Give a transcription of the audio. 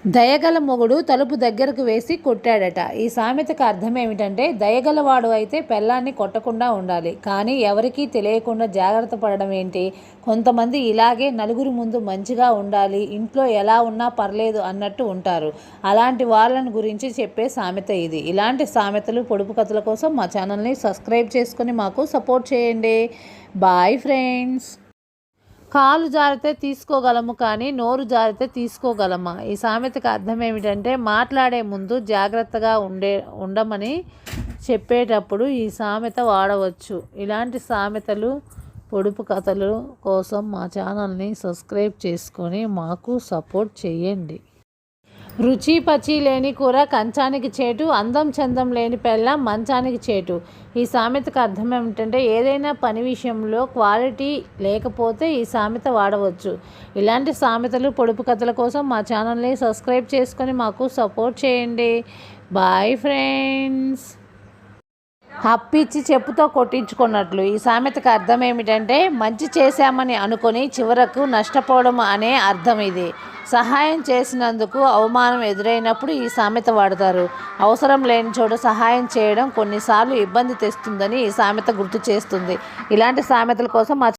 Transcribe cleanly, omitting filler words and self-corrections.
దయగల మొగుడు తలుపు దగ్గరకు వేసి కొట్టాడట. ఈ సామెతకు అర్థం ఏమిటంటే, దయగలవాడు అయితే పెళ్ళాన్ని కొట్టకుండా ఉండాలి, కానీ ఎవరికీ తెలియకుండా జాగ్రత్త పడడం ఏంటి. కొంతమంది ఇలాగే నలుగురి ముందు మంచిగా ఉండాలి, ఇంట్లో ఎలా ఉన్నా పర్లేదు అన్నట్టు ఉంటారు. అలాంటి వాళ్ళని గురించి చెప్పే సామెత ఇది. ఇలాంటి సామెతలు, పొడుపు కథల కోసం మా ఛానల్ని సబ్స్క్రైబ్ చేసుకొని మాకు సపోర్ట్ చేయండి. Bye friends. కాలు జారితే తీసుకోగలము, కానీ నోరు జారితే తీసుకోగలమా? ఈ సామెతకు అర్థం ఏమిటంటే, మాట్లాడే ముందు జాగ్రత్తగా ఉండమని చెప్పేటప్పుడు ఈ సామెత వాడవచ్చు. ఇలాంటి సామెతలు, పొడుపు కథలు కోసం మా ఛానల్ని సబ్స్క్రైబ్ చేసుకొని మాకు సపోర్ట్ చేయండి. రుచి పచి లేని కూర కంచానికి చేటు, అందం చందం లేని పెళ్ళాం మంచానికి చేటు. ఈ సామెతకు అర్థం ఏమిటంటే, ఏదైనా పని విషయంలో క్వాలిటీ లేకపోతే ఈ సామెత వాడవచ్చు. ఇలాంటి సామెతలు, పొడుపు కథల కోసం మా ఛానల్ని సబ్స్క్రైబ్ చేసుకొని మాకు సపోర్ట్ చేయండి. Bye friends. అప్పిచ్చి చెప్పుతో కొట్టించుకున్నట్లు. ఈ సామెతకు అర్థం ఏమిటంటే, మంచి చేశామని అనుకొని చివరకు నష్టపోవడం అనే అర్థం ఇది. సహాయం చేసినందుకు అవమానం ఎదురైనప్పుడు ఈ సామెత వాడతారు. అవసరం లేని చోట సహాయం చేయడం కొన్నిసార్లు ఇబ్బంది తెస్తుందని ఈ సామెత గుర్తు చేస్తుంది. ఇలాంటి సామెతల కోసం మా